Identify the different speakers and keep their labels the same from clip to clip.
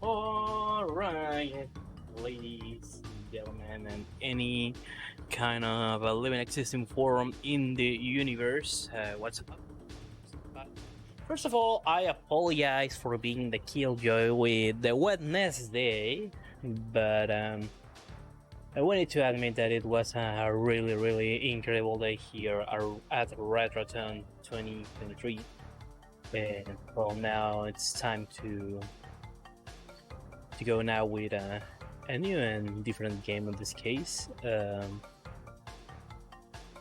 Speaker 1: Alright, ladies and gentlemen, and any kind of a living existing form in the universe, what's up? First of all, I apologize for being the killjoy with the Wednesday, but I wanted to admit that it was a really incredible day here at Retrothon 2023, and well, now it's time to go now with a new and different game in this case.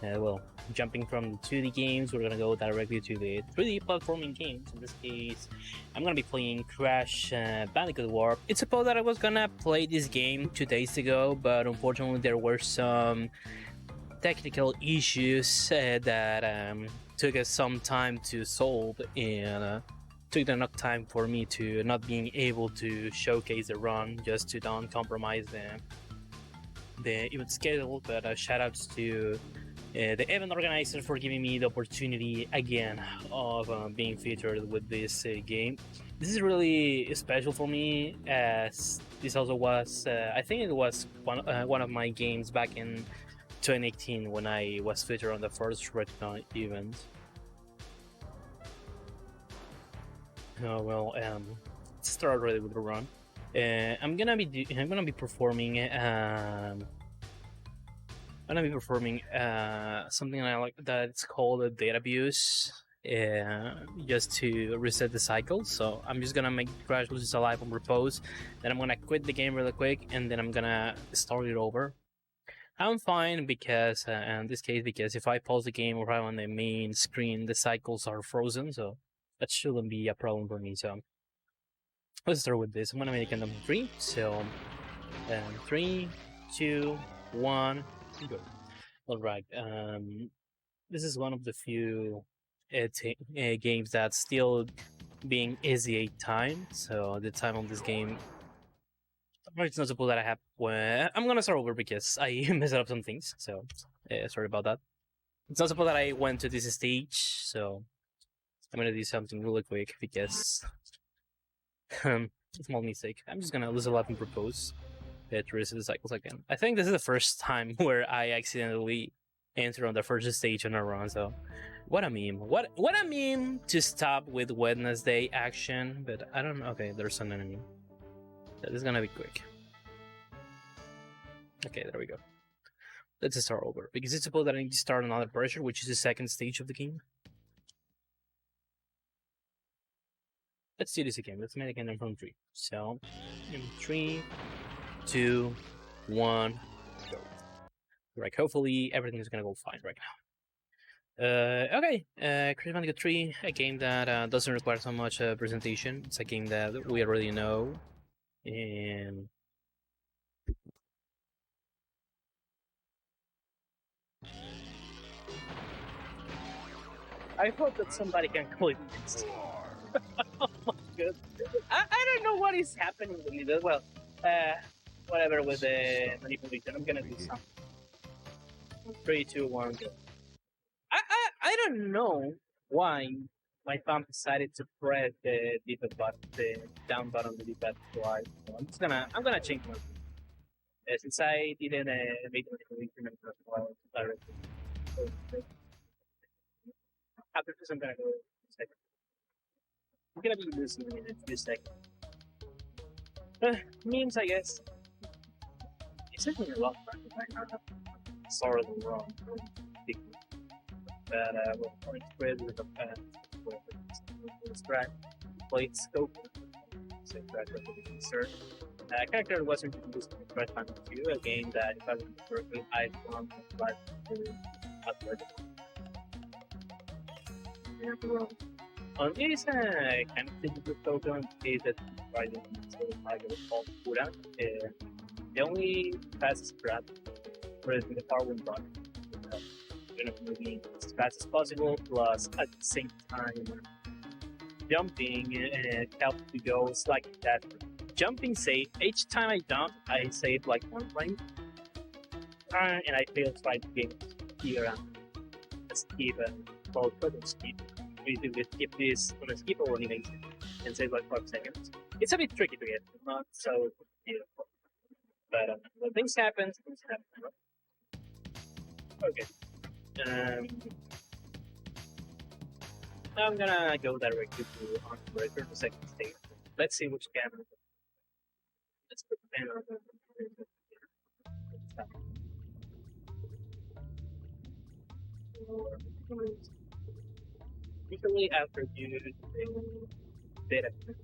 Speaker 1: Well, jumping from 2D games, we're gonna go directly to the 3D platforming games. In this case, I'm gonna be playing Crash Bandicoot Warp. It's supposed that I was gonna play this game 2 days ago, but unfortunately there were some technical issues that took us some time to solve, and took enough time for me to not being able to showcase the run, just to don't compromise the event schedule. But shoutouts to the event organizer for giving me the opportunity again of being featured with this game. This is really special for me, as this also was, I think it was one of my games back in 2018 when I was featured on the first Retrothon event. Oh well, let's start already with the run. I'm gonna be performing something I like that it's called a data abuse, just to reset the cycle. So I'm just gonna make Crash loses a life on repose, then I'm gonna quit the game really quick, and then I'm gonna start it over. I'm fine because in this case, because if I pause the game or I'm on the main screen, the cycles are frozen, so that shouldn't be a problem for me. So let's start with this. I'm gonna make a number 3. So 3, 2, 1, go. All right. This is one of the few games that's still being easy time. So the time on this game, it's not supposed that I have. Well, I'm gonna start over because I messed up some things. So sorry about that. It's not supposed that I went to this stage. So I'm gonna do something really quick because small mistake. I'm just gonna lose a lot and propose to reset the cycles again. I think this is the first time where I accidentally enter on the first stage on a run. So what a meme! What a meme to stop with Wednesday action. But I don't know. Okay, there's an enemy. This is gonna be quick. Okay, there we go. Let's just start over because it's supposed that I need to start another pressure, which is the second stage of the game. Let's do this again. Let's make it again from 3. So, in 3, 2, 1, go. Right, hopefully everything is gonna go fine right now. Okay, Crash Bandicoot 3, a game that doesn't require so much presentation. It's a game that we already know, and I hope that somebody can clip this. Oh my god. I don't know what is happening with me. Well, whatever with the manipulation. I'm gonna do something. 3, 2, 1, go. I don't know why my thumb decided to press the D-pad button, the down button on the D-pad twice. So I'm gonna change my since I didn't make the manipulation as well directly. So, after this, I'm gonna go second. I'm gonna be losing in a few seconds. Memes, I guess. It's taking a lot right now. Sorry, the wrong. But we'll point spread with a pen with track plate scope. So track insert. Character was introduced in Crash Bandicoot 2, a game that, if I remember correctly, I've won right to upward. On this kind of digital token is that riding like a called Pura. The only fastest grab for the power wind run. Moving as fast as possible, plus at the same time jumping and help to go slightly faster. jumping save. Each time I jump, I save like one frame, and I feel like game here and skip and well, couldn't skip. We do skip this on a skip or animation and save like 5 seconds. It's a bit tricky to get, not so beautiful. But when things happen, Okay. Now I'm gonna go directly to Unbreaker, the second stage. Let's see which camera. Let's put the pen on the usually after you data this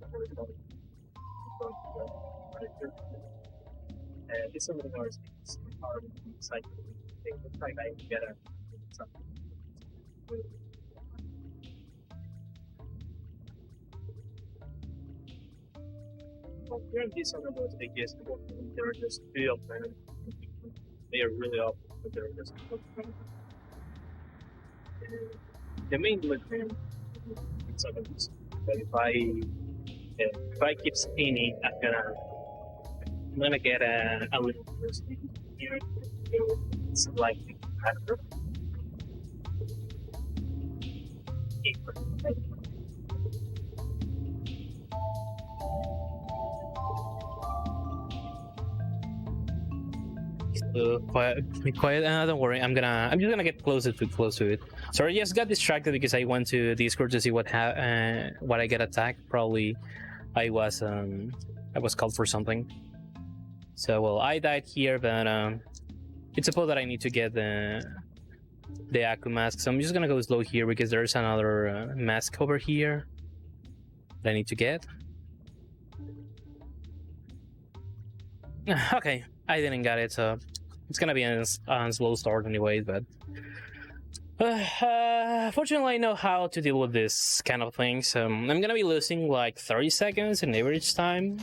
Speaker 1: is one of our things are cycle. They look like I get something. Well, currently some of those stages, they're just two of them. They are really off, but they're just the main movement in some of these. But if I keep spinning, I'm gonna get a little burst here. It's like factor. Quiet. Don't worry. I'm just gonna get close to it. Sorry, I just got distracted because I went to Discord to see what I get attacked. Probably, I was called for something. So well, I died here, but it's supposed that I need to get the Aku mask. So I'm just gonna go slow here because there's another mask over here that I need to get. Okay, I didn't get it, so it's gonna be a slow start anyway, but fortunately I know how to deal with this kind of thing, so I'm gonna be losing like 30 seconds in average time,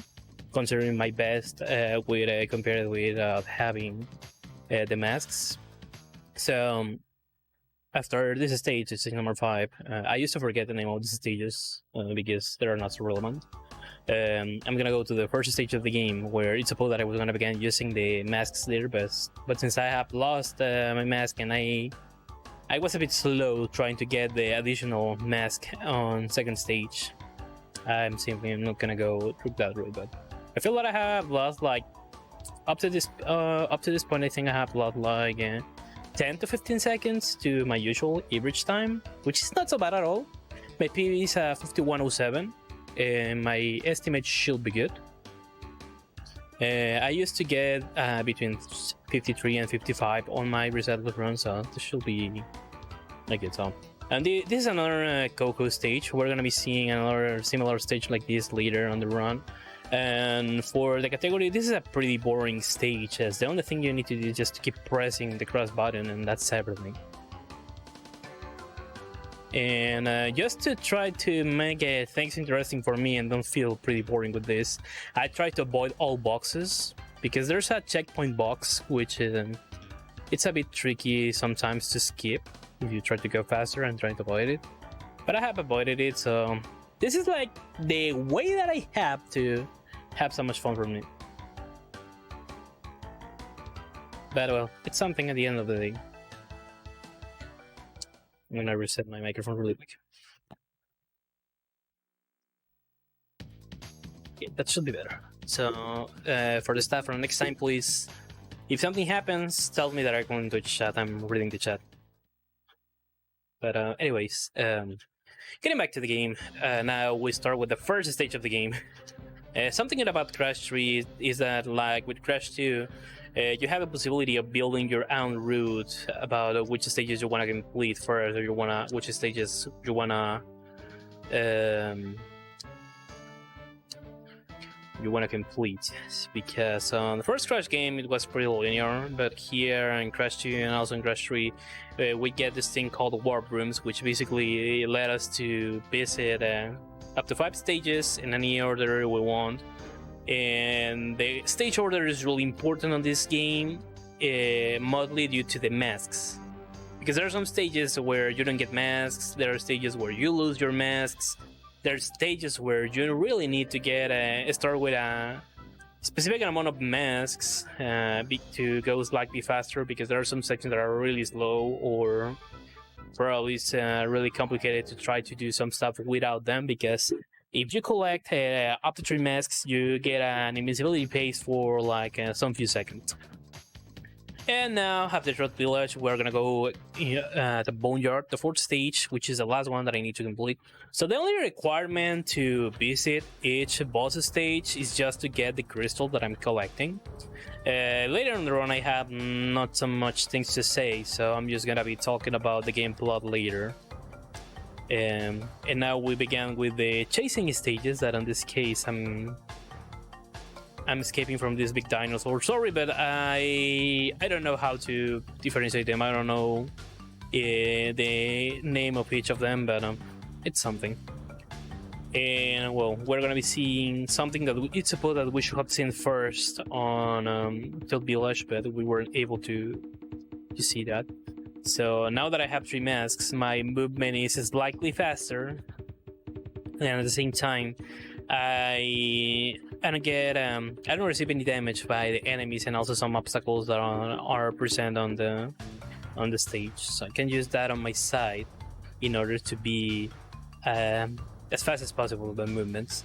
Speaker 1: considering my best compared with having the masks. So after this stage, stage number 5, I used to forget the name of these stages because they're not so relevant. I'm gonna go to the first stage of the game where it's supposed that I was gonna begin using the masks there, but since I have lost my mask and I was a bit slow trying to get the additional mask on second stage, I'm simply not gonna go through that route. But I feel that I have lost like up to this point. I think I have lost like 10 to 15 seconds to my usual average time, which is not so bad at all. My PB is 5107. My estimate should be good. I used to get between 53 and 55 on my reset run, so this should be a good time. And this is another Coco stage. We're gonna be seeing another similar stage like this later on the run. And for the category, this is a pretty boring stage, as the only thing you need to do is just to keep pressing the cross button, and that's everything. And just to try to make things interesting for me and don't feel pretty boring with this, I try to avoid all boxes, because there's a checkpoint box which it's a bit tricky sometimes to skip if you try to go faster and try to avoid it. But I have avoided it, so this is like the way that I have to have so much fun from it. But well, it's something at the end of the day. I'm gonna reset my microphone really quick. Okay, that should be better. So for the staff, for next time, please, if something happens, tell me that I go into chat. I'm reading the chat. But anyways, getting back to the game, now we start with the first stage of the game. Something about Crash 3 is that, like with Crash 2, you have the possibility of building your own route about which stages you want to complete first, or which stages you want to complete. Because on the first Crash game it was pretty linear, but here in Crash 2 and also in Crash 3 we get this thing called warp rooms, which basically let us to visit up to 5 stages in any order we want. And the stage order is really important on this game, mostly due to the masks, because there are some stages where you don't get masks, there are stages where you lose your masks, there's stages where you really need to get start with a specific amount of masks to go slightly faster, because there are some sections that are really slow, or probably it's really complicated to try to do some stuff without them, because if you collect up to 3 masks, you get an invisibility paste for like some few seconds. And now, after the Short Village, we're gonna go the Boneyard, the 4th stage, which is the last one that I need to complete. So the only requirement to visit each boss stage is just to get the crystal that I'm collecting. Later on the run, I have not so much things to say, so I'm just gonna be talking about the game plot later. And now we began with the chasing stages, that in this case I'm escaping from this big dinosaur. Sorry, but I don't know how to differentiate them. I don't know the name of each of them, but it's something. And well, we're gonna be seeing something that it's supposed that we should have seen first on Tilt Village, but we weren't able to see that. So now that I have 3 masks, my movement is slightly faster, and at the same time, I don't receive any damage by the enemies, and also some obstacles that are present on the stage. So I can use that on my side in order to be as fast as possible with movements.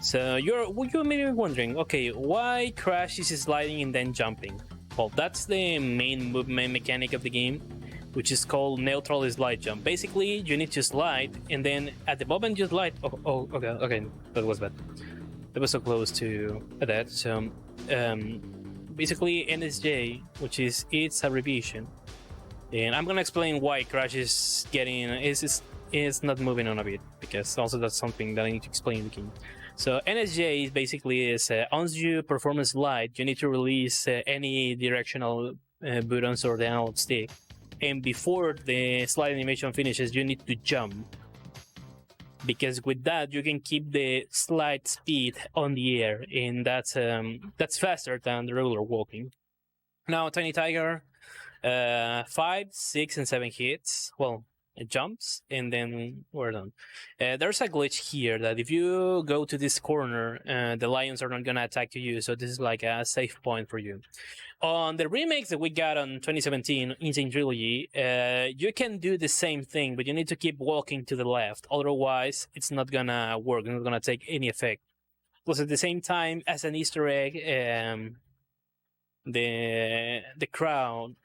Speaker 1: So you may be wondering, okay, why Crash is sliding and then jumping? Well, that's the main movement mechanic of the game, which is called neutral slide jump. Basically, you need to slide, and then at the moment you slide. Okay, that was bad. That was so close to that. So basically, NSJ, which is its abbreviation, and I'm gonna explain why Crash is not moving on a bit, because also that's something that I need to explain in the game. So NSJ is basically once you perform a slide, you need to release any directional buttons or the analog stick, and before the slide animation finishes, you need to jump, because with that you can keep the slide speed on the air, and that's faster than the regular walking. Now, Tiny Tiger, 5, 6, and 7 hits. Well, it jumps, and then we're done. There's a glitch here that if you go to this corner, the lions are not gonna attack you, so this is like a safe point for you. On the remakes that we got on 2017 Insane Trilogy, you can do the same thing, but you need to keep walking to the left. Otherwise, it's not gonna work. It's not gonna take any effect. Plus, at the same time, as an Easter egg, the crowd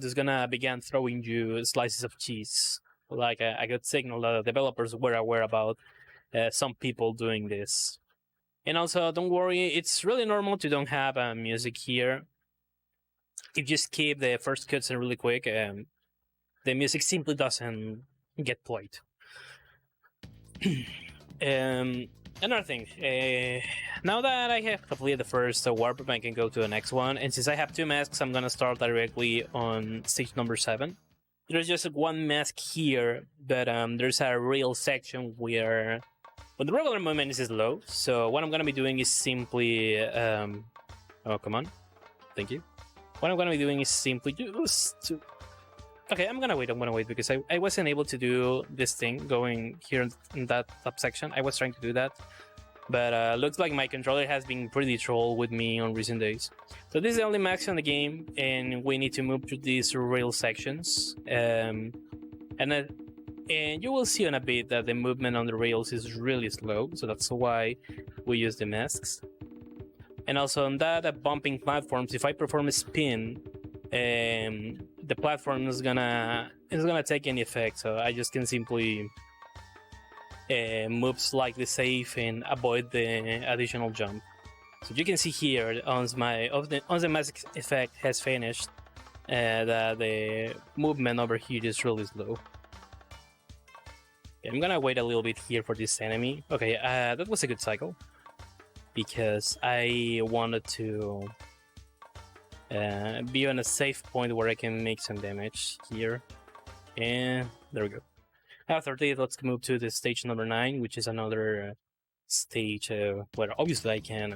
Speaker 1: is gonna begin throwing you slices of cheese. Like a good signal that the developers were aware about some people doing this. And also, don't worry, it's really normal to don't have music here. If you skip the first cutscene really quick, the music simply doesn't get played. Another thing, now that I have completed the first warp, I can go to the next one, and since I have 2 masks, I'm gonna start directly on stage number 7. There's just 1 mask here, but there's a real section where the regular movement is slow, so what I'm gonna be doing is simply... oh, come on. Thank you. What I'm gonna be doing is simply just... Okay, I'm gonna wait because I wasn't able to do this thing going here in that top section. I was trying to do that, but looks like my controller has been pretty troll with me on recent days. So this is the only max on the game, and we need to move through these rail sections. And you will see in a bit that the movement on the rails is really slow, so that's why we use the masks. And also on that bumping platforms, if I perform a spin, the platform is gonna take any effect, so I just can simply move slightly safe and avoid the additional jump. So you can see here, once the mask effect has finished, that the movement over here is really slow. I'm gonna wait a little bit here for this enemy. Okay, that was a good cycle, because I wanted to be on a safe point where I can make some damage here. And there we go. After this, let's move to the stage number 9, which is another stage where obviously I can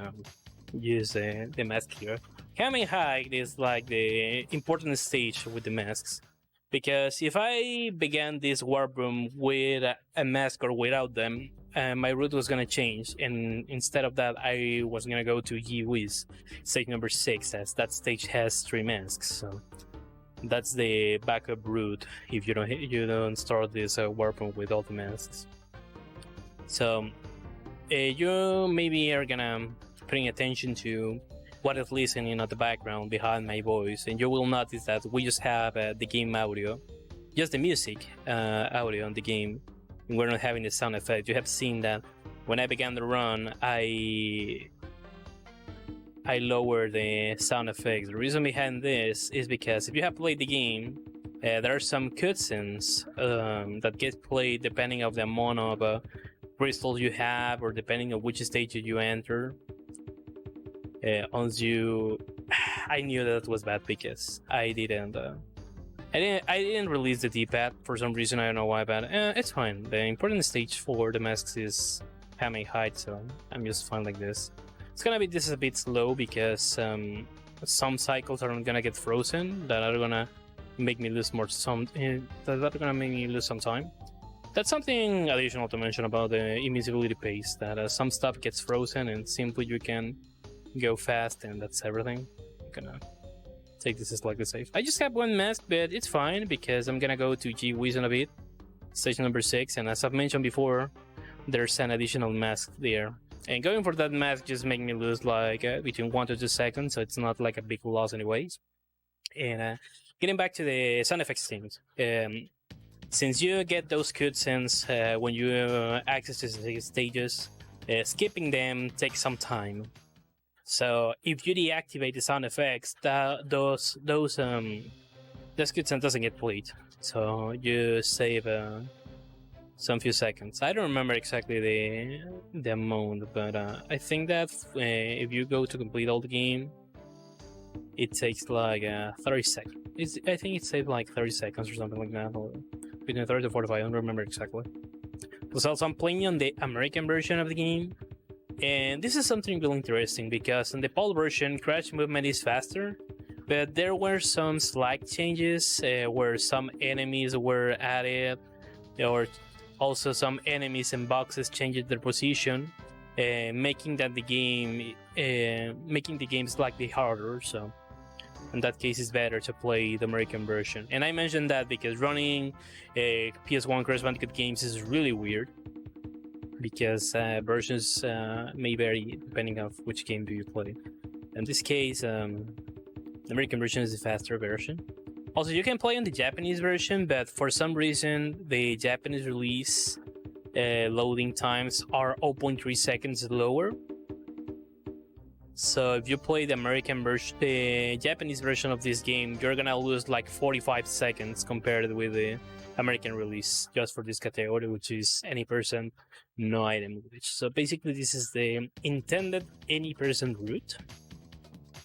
Speaker 1: use the mask here. Kamen High is like the important stage with the masks, Because if I began this warp room with a mask or without them, my route was gonna change, and instead of that, I was gonna go to Yiwi's stage number 6, as that stage has 3 masks. So that's the backup route if you don't start this warp room with all the masks. So you maybe are gonna paying attention to what is listening at the background behind my voice, and you will notice that we just have the game audio, just the music audio on the game, and we're not having the sound effect. You have seen that when I began the run, I lowered the sound effects. The reason behind this is because if you have played the game, there are some cutscenes that get played depending of the amount of crystals you have, or depending on which stage you enter. I knew that was bad because I didn't release the D-pad for some reason. I don't know why, but it's fine. The important stage for the masks is having height, so I'm just fine like this. It's gonna be this is a bit slow because some cycles are gonna get frozen that are gonna make me lose some time. That's something additional to mention about the invisibility pace, that some stuff gets frozen and simply you can go fast, and that's everything. I'm gonna take this as slightly safe. I just have 1 mask, but it's fine because I'm gonna go to G-Wiz in a bit, stage number 6, and as I've mentioned before, there's an additional mask there. And going for that mask just make me lose like between 1 to 2 seconds, so it's not like a big loss anyways. And getting back to the sound effects things, since you get those cutscenes when you access the stages, skipping them takes some time. So if you deactivate the sound effects, those cutscenes doesn't get played. So you save some few seconds. I don't remember exactly the amount, but I think that if you go to complete all the game, it takes like 30 seconds. I think it saves like 30 seconds or something like that, or between 30 to 45. I don't remember exactly. Because also I'm playing on the American version of the game. And this is something really interesting because in the PAL version, crash movement is faster, but there were some slight changes where some enemies were added, or also some enemies and boxes changed their position, making the game slightly harder. So in that case, it's better to play the American version. And I mentioned that because running PS1 Crash Bandicoot games is really weird, because versions may vary depending on which game do you play. In this case, the American version is the faster version. Also, you can play on the Japanese version, but for some reason, the Japanese release loading times are 0.3 seconds lower. So if you play the American version, the Japanese version of this game, you're gonna lose like 45 seconds compared with the American release, just for this category, which is any person, no item glitch. So basically, this is the intended any person route,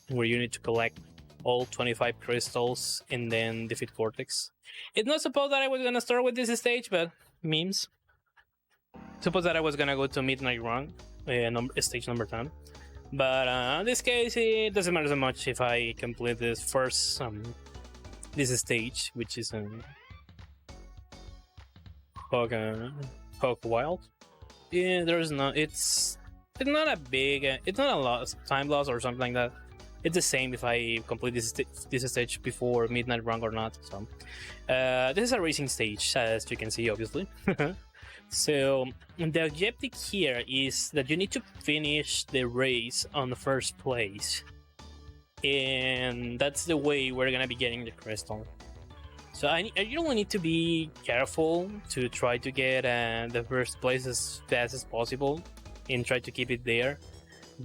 Speaker 1: where you need to collect all 25 crystals and then defeat Cortex. It's not supposed that I was gonna start with this stage, but memes. Suppose that I was gonna go to Midnight Run, stage number 10. But in this case, it doesn't matter so much if I complete this first this stage, which is Hog Wild. Yeah, there's no. It's not a big. It's not a loss, time loss or something like that. It's the same if I complete this stage before Midnight Run or not. So this is a racing stage, as you can see, obviously. So the objective here is that you need to finish the race on the first place, and that's the way we're gonna be getting the crystal. So you only need to be careful to try to get the first place as fast as possible and try to keep it there,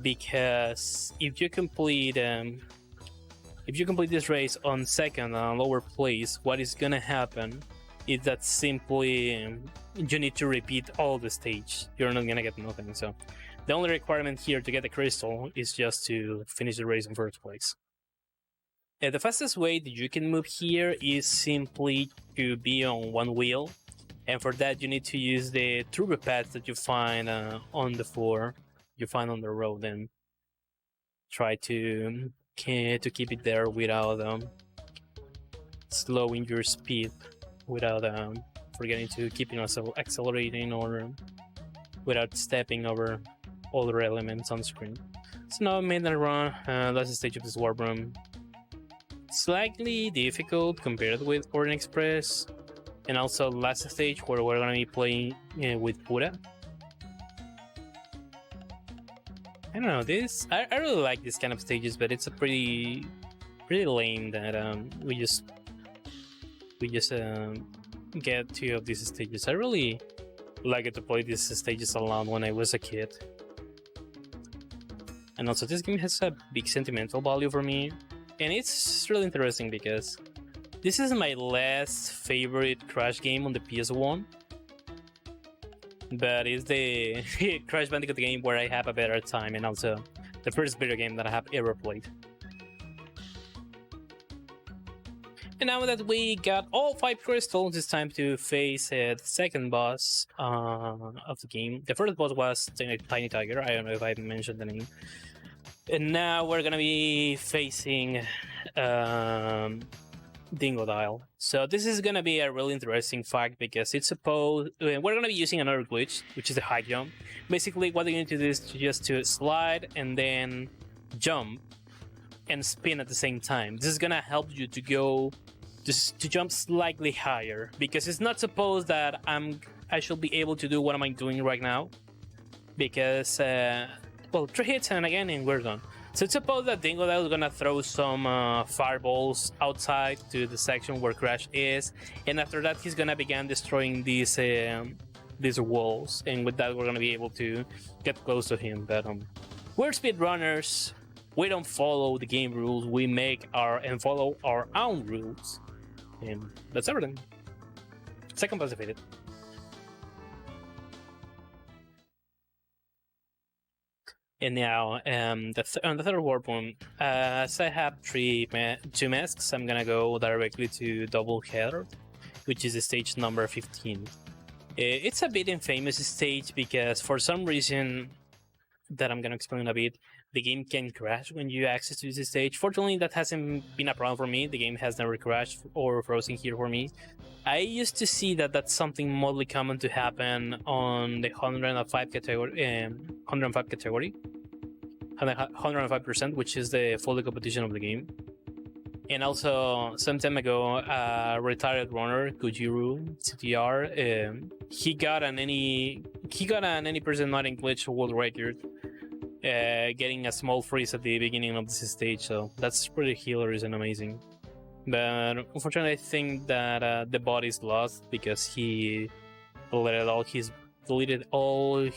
Speaker 1: because if you complete this race on second on lower place, what is gonna happen is that simply you need to repeat all the stage. You're not gonna get nothing. So the only requirement here to get the crystal is just to finish the race in first place. The fastest way that you can move here is simply to be on one wheel, and for that you need to use the turbo pads that you find on the floor, you find on the road, and try to keep it there without slowing your speed without forgetting to keeping also accelerating or without stepping over other elements on screen. So now midnight run, last stage of this warp room. Slightly difficult compared with Orient Express, and also last stage where we're gonna be playing with Pura. I don't know, this I really like this kind of stages, but it's a pretty lame that we just get 2 of these stages. I really like to play these stages alone when I was a kid. And also this game has a big sentimental value for me, and it's really interesting because this is my last favorite Crash game on the PS1, but it's the Crash Bandicoot game where I have a better time, and also the first video game that I have ever played. And now that we got all 5 crystals, it's time to face the second boss of the game. The first boss was Tiny Tiger, I don't know if I mentioned the name. And now we're gonna be facing Dingodile. So this is gonna be a really interesting fact because it's supposed we're gonna be using another glitch, which is the high jump. Basically, what you need to do is just to slide and then jump and spin at the same time. This is gonna help you to go to jump slightly higher because it's not supposed that I should be able to do what am I doing right now because well, 3 hits and again and we're done. So it's supposed that Dingodile is gonna throw some fireballs outside to the section where Crash is, and after that he's gonna begin destroying these walls, and with that we're gonna be able to get close to him. But we're speedrunners. We don't follow the game rules. We make and follow our own rules, and that's everything. Second boss defeated. And now, on the third warp room, as I have 2 masks, I'm gonna go directly to Double Header, which is stage number 15. It's a bit infamous stage because for some reason that I'm gonna explain a bit, the game can crash when you access to this stage. Fortunately, that hasn't been a problem for me. The game has never crashed or frozen here for me. I used to see that that's something mostly common to happen on the 105 category, 105%, which is the full competition of the game. And also, some time ago, a retired runner, Kujiro CTR, he got an any person not in glitch world record, getting a small freeze at the beginning of this stage. So that's pretty hilarious and amazing. But unfortunately, I think that the bot is lost because he deleted all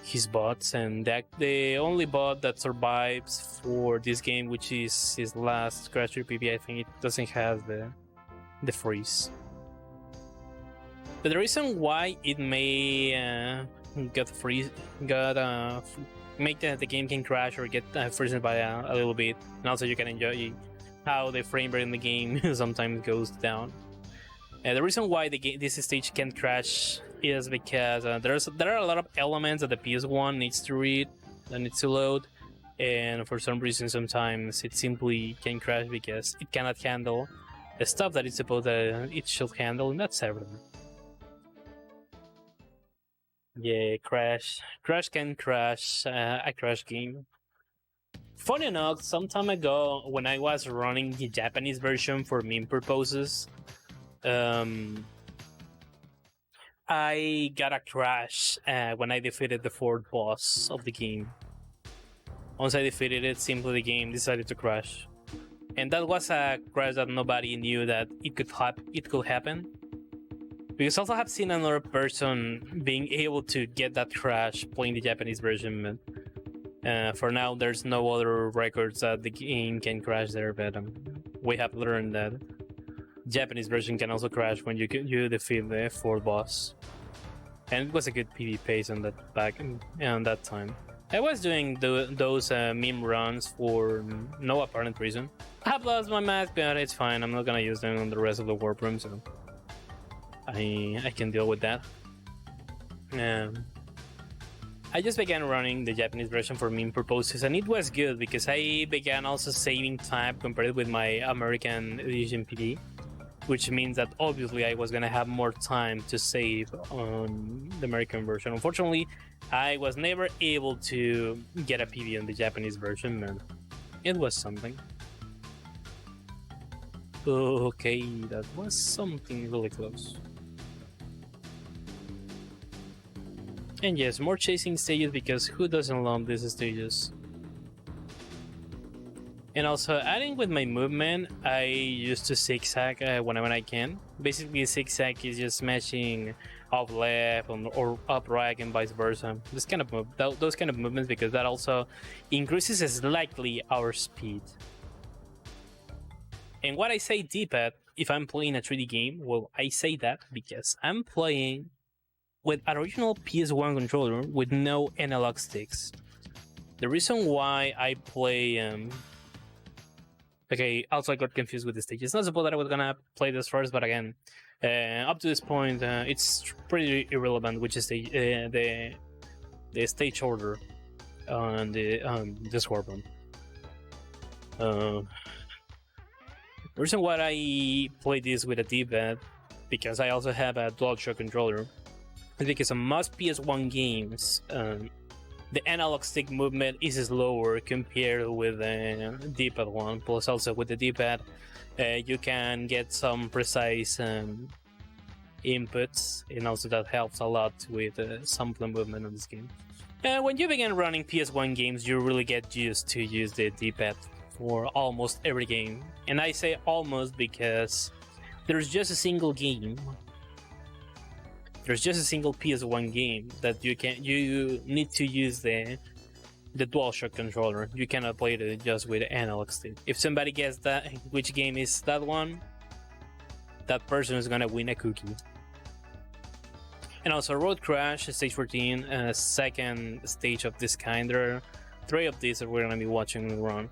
Speaker 1: his bots, and the only bot that survives for this game, which is his last Crash PB, I think it doesn't have the freeze. But the reason why it may make the game can crash or get frozen by a little bit, and also you can enjoy how the frame rate in the game sometimes goes down. The reason why this stage can't crash is because there are a lot of elements that the PS1 needs to read, that needs to load, and for some reason sometimes it simply can crash because it cannot handle the stuff that it's supposed that it should handle, and that's everything. Yeah, Crash can crash a Crash game. Funny enough, some time ago when I was running the Japanese version for meme purposes, I got a crash when I defeated the 4th boss of the game. Once I defeated it, simply the game decided to crash. And that was a crash that nobody knew that it could happen. Because also have seen another person being able to get that crash playing the Japanese version. For now, there's no other records that the game can crash there, but we have learned that Japanese version can also crash when you defeat the 4th boss. And it was a good PvP pace on that time. I was doing those meme runs for no apparent reason. I have lost my mask, but it's fine. I'm not gonna use them on the rest of the warp room, so I can deal with that. I just began running the Japanese version for meme purposes, and it was good because I began also saving time compared with my American edition PD, which means that obviously I was gonna have more time to save on the American version. Unfortunately, I was never able to get a PB on the Japanese version, and it was something. Okay, that was something really close. And yes, more chasing stages because who doesn't love these stages? And also, adding with my movement, I used to zigzag whenever I can. Basically, zigzag is just smashing up left or up right and vice versa. Those kind of movements, because that also increases slightly our speed. And what I say D-pad, if I'm playing a 3D game, well, I say that because I'm playing with an original PS1 controller with no analog sticks. The reason why I play okay, also I got confused with the stage. It's not supposed that I was gonna play this first, but again, up to this point, it's pretty irrelevant which is the stage order on this weapon. The reason why I play this with a D-pad, because I also have a DualShock controller, is because in most PS1 games, the analog stick movement is slower compared with the D-pad one. Plus, also with the D-pad, you can get some precise inputs, and also that helps a lot with some of the movement in this game. When you begin running PS1 games, you really get used to use the D-pad for almost every game. And I say almost because there's just a single game. There's just a single PS1 game that you need to use the DualShock controller. You cannot play it just with the analog stick. If somebody gets that which game is that one, that person is gonna win a cookie. And also Road Crash, stage 14, second stage of this kind. There are 3 of these that we're gonna be watching run.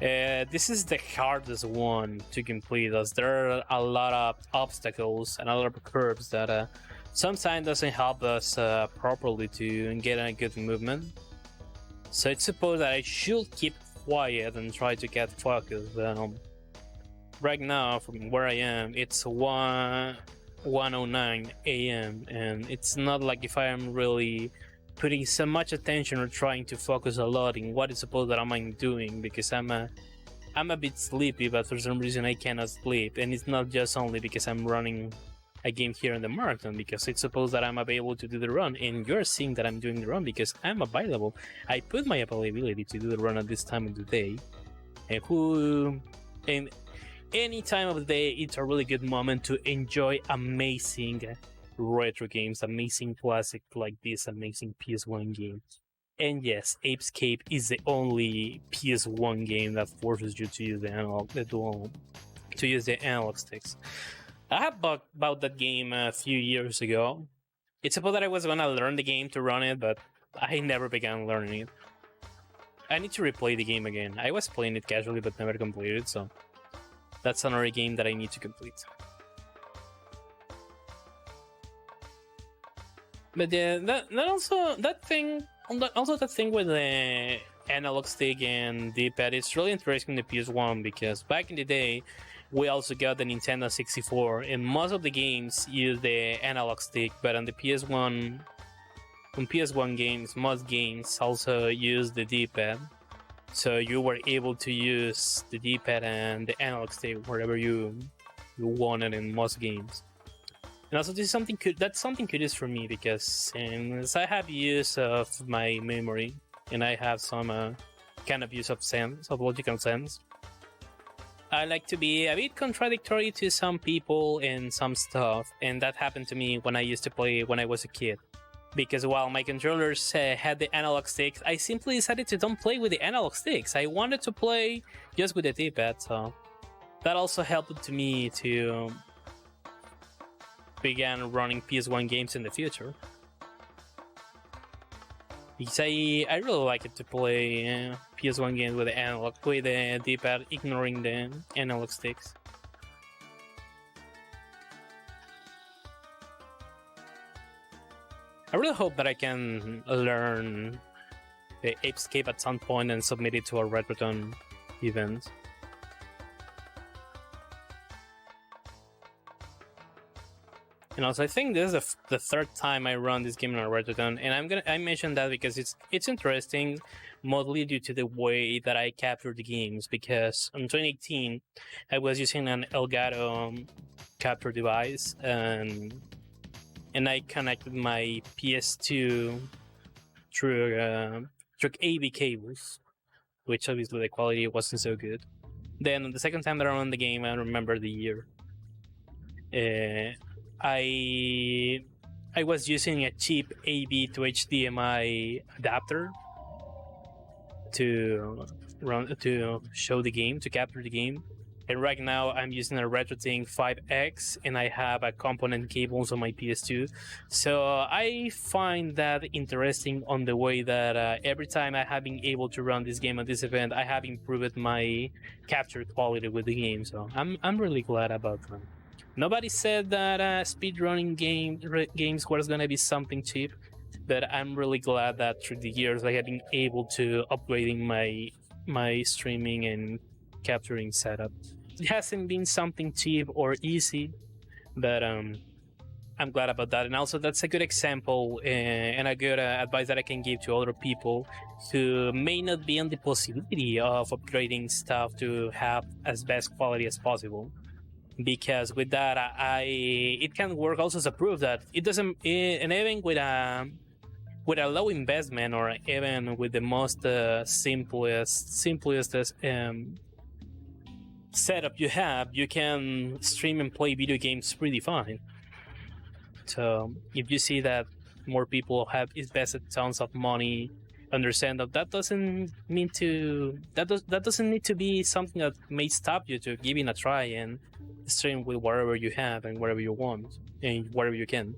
Speaker 1: This is the hardest one to complete, as there are a lot of obstacles and a lot of curves that sometimes doesn't help us properly to get a good movement. So it's supposed that I should keep quiet and try to get focused. Right now, from where I am, it's 1:09 a.m. and it's not like if I am really putting so much attention or trying to focus a lot in what is supposed that I'm doing, because I'm a bit sleepy, but for some reason I cannot sleep. And it's not just only because I'm running a game here in the marathon, because it's supposed that I'm available to do the run, and you're seeing that I'm doing the run because I'm available. I put my availability to do the run at this time of the day, and any time of the day, it's a really good moment to enjoy amazing retro games, amazing classic like this, amazing PS1 game. And yes, Apescape is the only PS1 game that forces you to use the analog sticks. I have bought that game a few years ago. It's supposed that I was gonna learn the game to run it, but I never began learning it. I need to replay the game again. I was playing it casually but never completed, so that's another game that I need to complete. But yeah, that thing with the analog stick and D-pad is really interesting in the PS1, because back in the day we also got the Nintendo 64, and most of the games use the analog stick, but on the PS1, games, most games also use the D-pad. So you were able to use the D-pad and the analog stick wherever you wanted in most games. And also, this is something that's something curious for me, because since I have use of my memory and I have some kind of use of logical sense, I like to be a bit contradictory to some people and some stuff, and that happened to me when I used to play when I was a kid. Because while my controllers had the analog sticks, I simply decided to don't play with the analog sticks. I wanted to play just with the D-pad, so that also helped to me to begin running PS1 games in the future. Because I really like it to play PS1 games with the D-pad, ignoring the analog sticks. I really hope that I can learn the Apescape at some point and submit it to a Retrothon event. And also, I think this is the third time I run this game on a Retrothon, and I mentioned that because it's interesting, mostly due to the way that I capture the games. Because in 2018, I was using an Elgato capture device, and I connected my PS2 through AV cables, which obviously the quality wasn't so good. Then the second time that I ran the game, I remember the year. I was using a cheap AV to HDMI adapter to show the game, to capture the game. And right now I'm using a Retrothon 5X, and I have a component cables on my PS2. So I find that interesting on the way that every time I have been able to run this game at this event, I have improved my capture quality with the game. So I'm really glad about that. Nobody said that speedrunning games was gonna be something cheap, but I'm really glad that through the years I have been able to upgrading my streaming and capturing setup. It hasn't been something cheap or easy, but I'm glad about that. And also, that's a good example and a good advice that I can give to other people who may not be in the possibility of upgrading stuff to have as best quality as possible. Because with that, it can work also as a proof that it doesn't, and even with a low investment, or even with the most simplest setup you have, you can stream and play video games pretty fine. So if you see that more people have invested tons of money, understand that doesn't mean to that doesn't need to be something that may stop you to giving a try and stream with whatever you have and whatever you want and whatever you can.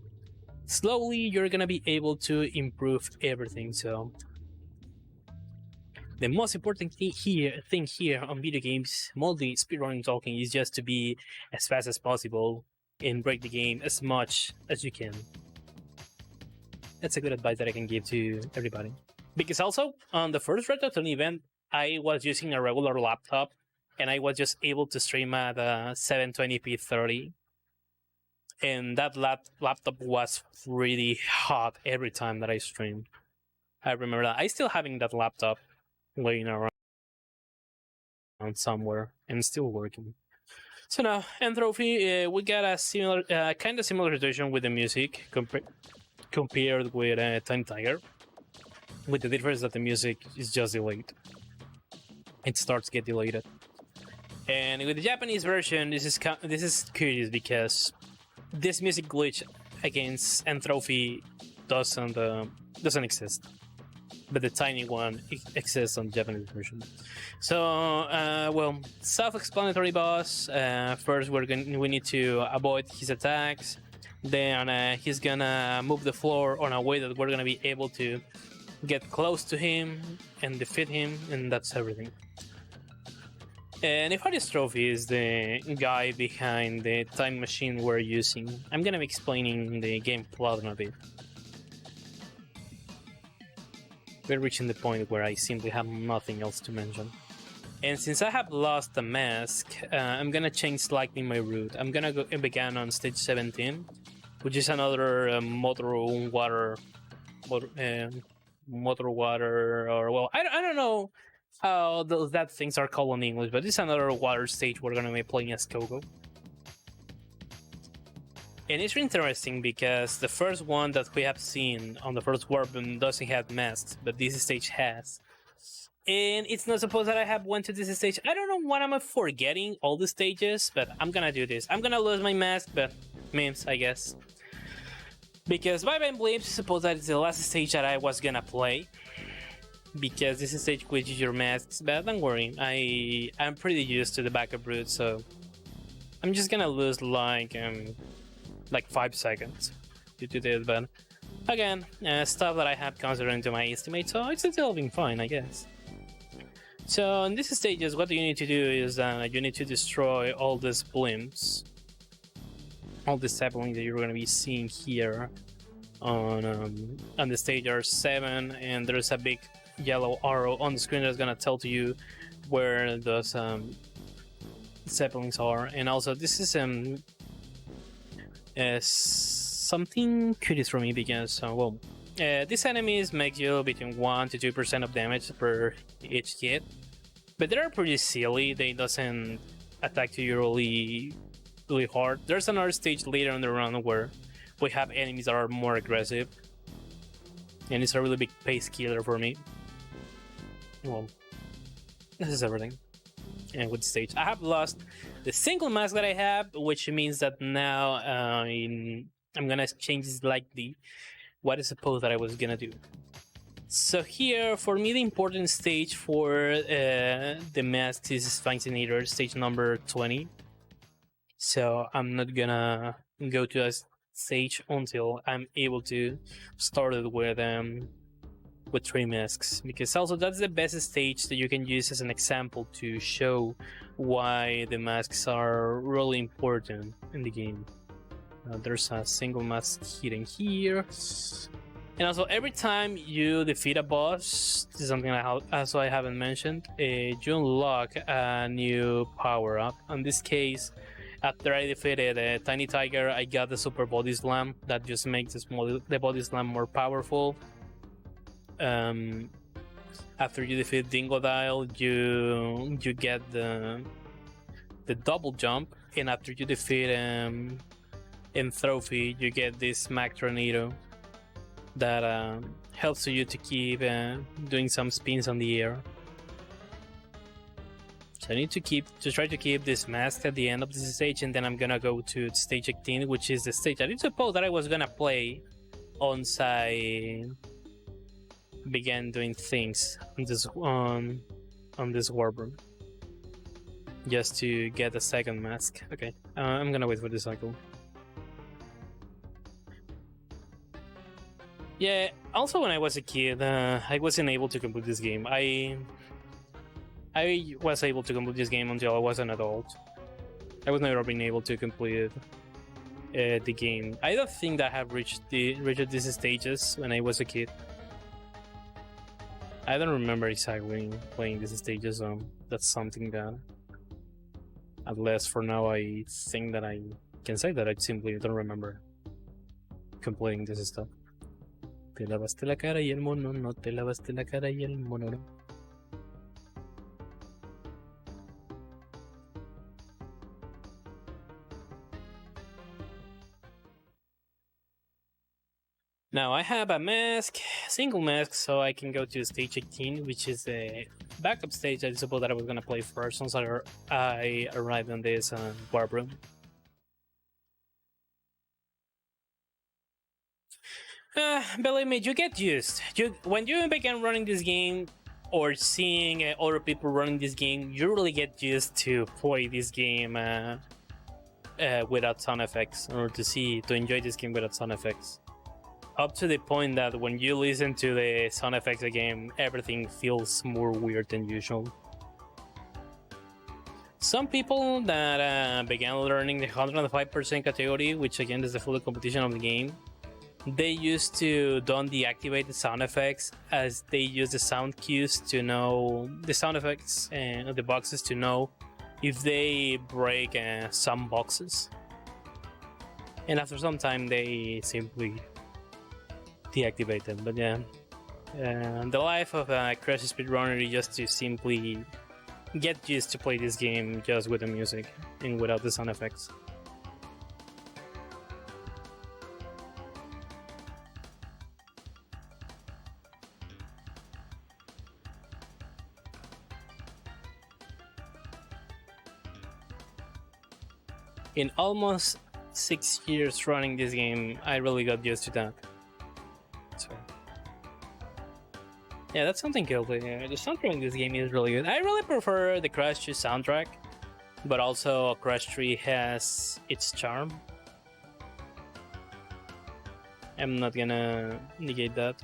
Speaker 1: Slowly you're gonna be able to improve everything. So the most important thing here on video games, mostly speedrunning talking, is just to be as fast as possible and break the game as much as you can. That's a good advice that I can give to everybody. Because also, on the first Retrothon event, I was using a regular laptop, and I was just able to stream at 720p 30. And that laptop was really hot every time that I streamed. I remember that. I still having that laptop laying around somewhere and still working. So now, Entropy, we got a similar, kind of similar situation with the music compared with Time Tiger, with the difference that the music is just delayed. It starts to get delayed. And with the Japanese version, this is curious because this music glitch against Entropy doesn't exist, but the tiny one exists on the Japanese version. So, well, self-explanatory boss. First, we need to avoid his attacks. Then he's gonna move the floor on a way that we're gonna be able to get close to him and defeat him, and that's everything. And Nefarious Trophy is the guy behind the time machine we're using. I'm gonna be explaining the game plot in a bit. We're reaching the point where I simply have nothing else to mention. And since I have lost the mask, I'm gonna change slightly my route. I'm gonna begin on stage 17, which is another motor water, or well, I don't know how that things are called in English, but it's another water stage we're gonna be playing as Coco. And it's interesting because the first one that we have seen on the first Warp doesn't have masks, but this stage has. And it's not supposed that I have went to this stage. I don't know what I'm forgetting all the stages, but I'm gonna do this. I'm gonna lose my mask, but memes, I guess. Because Bye Bye Blips, suppose that it's the last stage that I was gonna play. Because this stage glitches your masks, but don't worry, I'm pretty used to the backup route, so I'm just gonna lose like 5 seconds due to this, but again, stuff that I have considered into my estimate, so it's still being fine, I guess. So in this stages, what you need to do is you need to destroy all these blimps, all the saplings that you're gonna be seeing here. on the stage are 7, and there's a big yellow arrow on the screen that's gonna tell to you where those zeppelins are. And also, this is something curious for me because these enemies make you between 1 to 2% of damage per each hit, but they're pretty silly. They doesn't attack you really hard. There's another stage later in the run where we have enemies that are more aggressive, and it's a really big pace killer for me. Well, this is everything. And with the stage, I have lost the single mask that I have, which means that now I'm gonna change slightly what I suppose that I was gonna do. So here, for me, the important stage for the mask is Sphinxinator, stage number 20. So I'm not gonna go to a stage until I'm able to start it with 3 masks, because also that's the best stage that you can use as an example to show why the masks are really important in the game. There's a single mask hidden here, and also every time you defeat a boss, this is something I haven't mentioned, you unlock a new power up. In this case, after I defeated Tiny Tiger, I got the Super Body Slam that just makes the Body Slam more powerful. After you defeat Dingodile, you get the double jump, and after you defeat Trophy, you get this Mac Tornado that helps you to keep doing some spins on the air. So I need to try to keep this mask at the end of this stage, and then I'm gonna go to stage 18, which is the stage I did suppose that I was gonna play once I began doing things on this warp room, just to get a second mask. Okay, I'm gonna wait for the cycle. Yeah, also when I was a kid, I wasn't able to complete this game. I was able to complete this game until I was an adult. I was never been able to complete the game. I don't think that I have reached these stages when I was a kid. I don't remember exactly playing these stages, so that's something that, at least for now, I think that I can say that I simply don't remember completing this stuff. Te lavaste la cara y el mono no, te lavaste la cara y el mono no. Now I have a single mask, so I can go to stage 18, which is the backup stage I suppose that I was gonna play first once I arrived on this warp room. Believe me, you get used. When you begin running this game or seeing other people running this game, you really get used to play this game without sound effects, or to enjoy this game without sound effects. Up to the point that when you listen to the sound effects again, everything feels more weird than usual. Some people that began learning the 105% category, which again is the full competition of the game, they used to don't deactivate the sound effects, as they use the sound cues to know the sound effects and the boxes to know if they break some boxes. And after some time, they simply deactivate them. But yeah, the life of a crash speedrunner is just to simply get used to play this game just with the music and without the sound effects. In almost 6 years running this game, I really got used to that. So yeah, that's something cool. The soundtrack in this game is really good. I really prefer the Crash 2 soundtrack, but also Crash 3 has its charm. I'm not gonna negate that.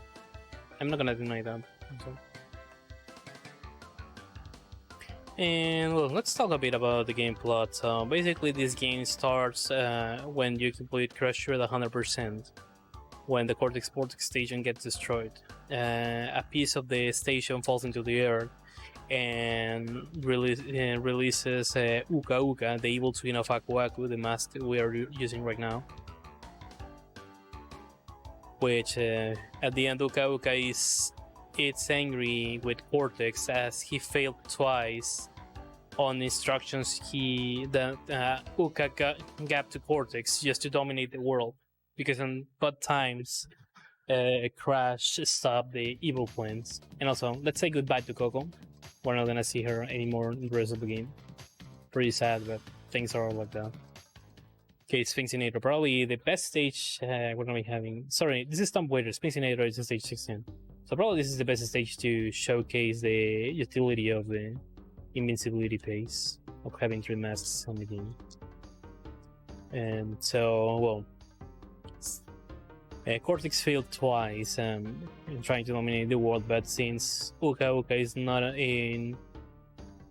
Speaker 1: I'm not gonna deny that. Okay. And well, let's talk a bit about the game plot. So basically, this game starts when you complete Crash 3 at 100%. when the Cortex station gets destroyed. A piece of the station falls into the earth and releases Uka Uka, the evil twin of Aku Aku, the mask we are using right now. Which at the end, Uka Uka it's angry with Cortex as he failed twice on instructions Uka gave to Cortex just to dominate the world, because in bad times Crash stopped the evil plans. And also, let's say goodbye to Coco. We're not gonna see her anymore in the rest of the game. Pretty sad, but things are like that. Okay, Sphinxinator, probably the best stage we're gonna be having. Sorry, this is Tomb Raider. Sphinxinator is stage 16. So probably this is the best stage to showcase the utility of the invincibility pace of having 3 masks on the game. And so, well, Cortex failed twice in trying to dominate the world, but since Uka Uka is not in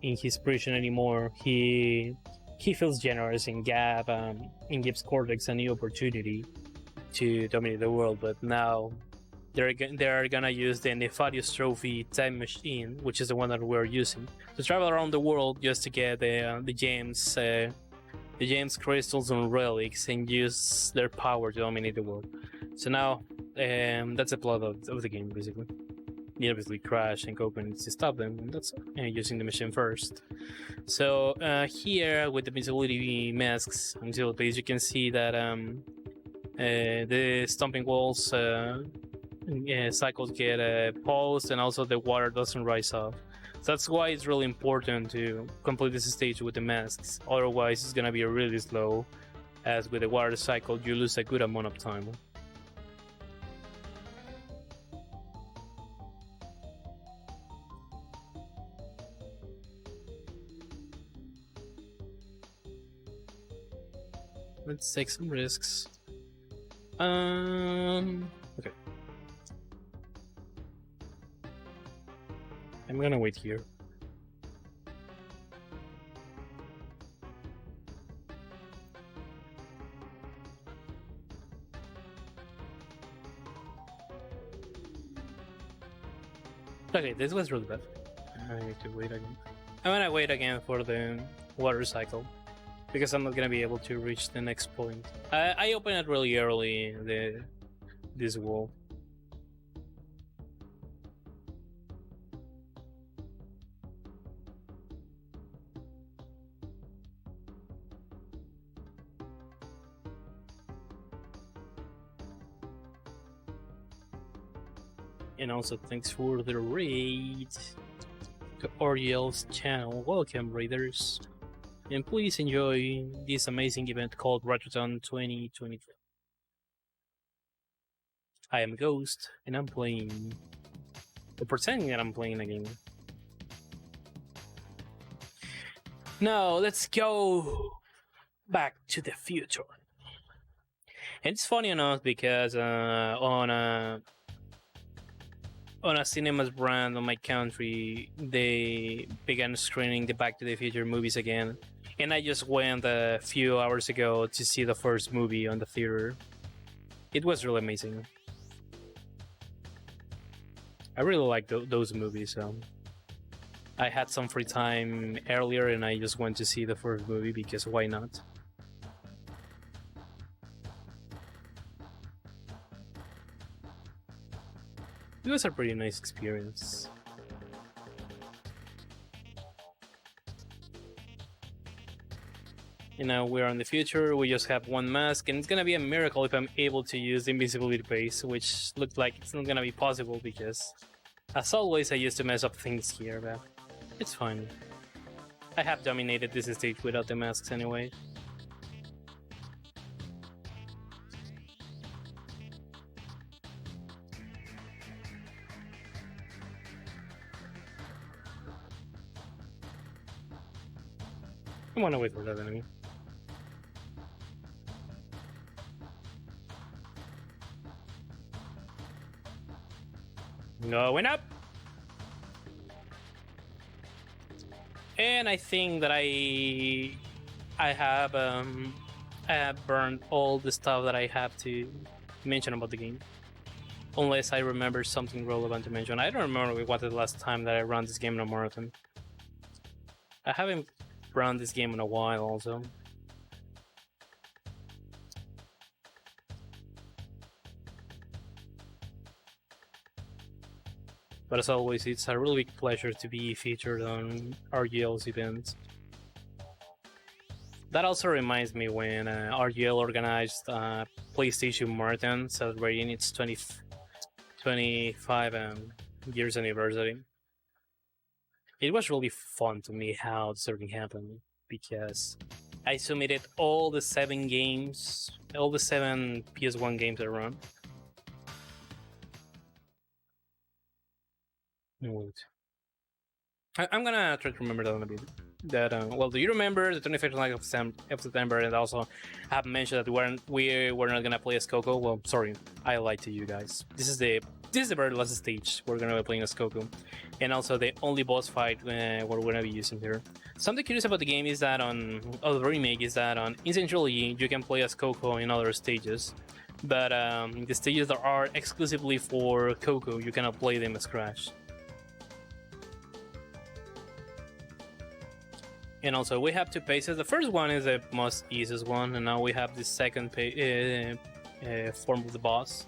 Speaker 1: his prison anymore, he feels generous and gives Cortex a new opportunity to dominate the world. But now they're gonna use the Nefarious Trophy time machine, which is the one that we're using, to travel around the world just to get the gems, crystals, and relics, and use their power to dominate the world. So now that's the plot of the game, basically. You obviously Crash and Coco needs to stop them, and that's using the machine first. So here with the visibility masks until base, you can see that the stomping walls cycles get paused, and also the water doesn't rise up. So that's why it's really important to complete this stage with the masks. Otherwise, it's gonna be really slow, as with the water cycle, you lose a good amount of time. Let's take some risks. Okay. I'm gonna wait here. Okay, this was really bad. I need to wait again. I'm gonna wait again for the water cycle, because I'm not gonna be able to reach the next point. I opened it really early, this wall. And also thanks for the raid to Oriel's channel. Welcome, raiders. And please enjoy this amazing event called Retrothon 2023. I am Ghost, and I'm playing, or pretending that I'm playing a game. Now, let's go back to the future. And it's funny enough because on a cinemas brand on my country, they began screening the Back to the Future movies again. And I just went a few hours ago to see the first movie on the theater. It was really amazing. I really like those movies. So I had some free time earlier and I just went to see the first movie because why not? It was a pretty nice experience. You know, we're in the future, we just have one mask, and it's gonna be a miracle if I'm able to use the invisibility base, which looks like it's not gonna be possible because, as always, I used to mess up things here, but it's fine. I have dominated this stage without the masks anyway. I wanna wait for that enemy. Going up! And I think that I have burned all the stuff that I have to mention about the game. Unless I remember something relevant to mention. I don't remember what the last time that I ran this game in a marathon. I haven't run this game in a while also. But as always, it's a really big pleasure to be featured on RGL's events. That also reminds me when RGL organized PlayStation Marathon celebrating its 25 years anniversary. It was really fun to me how this everything happened because I submitted all the 7 games, all the 7 PS1 games I run. Wait. I'm gonna try to remember that in a bit. That well, do you remember the 25th of September? And also, I have mentioned that we were not gonna play as Coco. Well, sorry, I lied to you guys. This is the very last stage we're gonna be playing as Coco, and also the only boss fight we're gonna be using here. Something curious about the game is that the remake is that on Insane Trilogy you can play as Coco in other stages, but the stages that are exclusively for Coco you cannot play them as Crash. And also we have 2 paces. The first one is the most easiest one, and now we have the second form of the boss,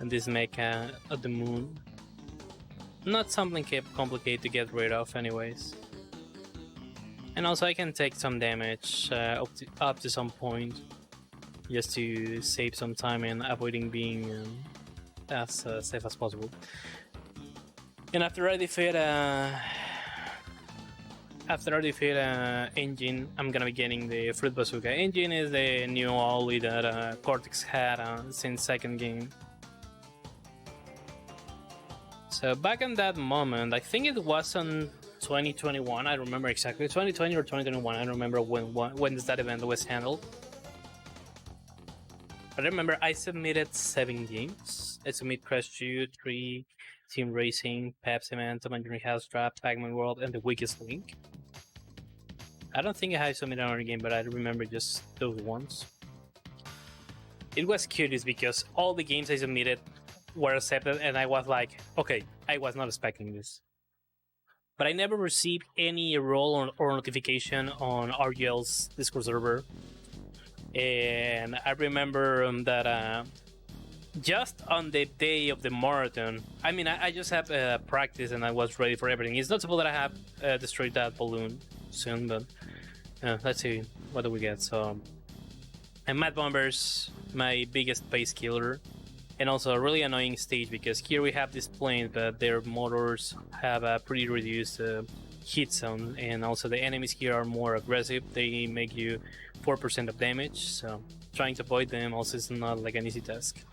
Speaker 1: and this mecha at the moon. Not something complicated to get rid of anyways. And also I can take some damage up to some point, just to save some time and avoiding being as safe as possible. And after I defeat Engine, I'm gonna be getting the Fruit Bazooka. Engine is the new ollie that Cortex had since second game. So back in that moment, I think it was on 2021, I remember exactly, 2020 or 2021, I don't remember when that event was handled. But I remember I submitted 7 games. I submitted Crash 2, 3, Team Racing, Pepsi Man, Tom and Jerry House Trap, Pac-Man World, and The Weakest Link. I don't think I have submitted another game, but I remember just those ones. It was curious because all the games I submitted were accepted, and I was like, okay, I was not expecting this. But I never received any role or notification on RGL's Discord server. And I remember that just on the day of the marathon, I mean, I just have practice and I was ready for everything. It's notable that I have destroyed that balloon soon, but let's see, what do we get? So, and Mad Bombers, my biggest pace killer, and also a really annoying stage because here we have these planes, but their motors have a pretty reduced hit zone, and also the enemies here are more aggressive. They make you 4% of damage, so trying to avoid them also is not like an easy task.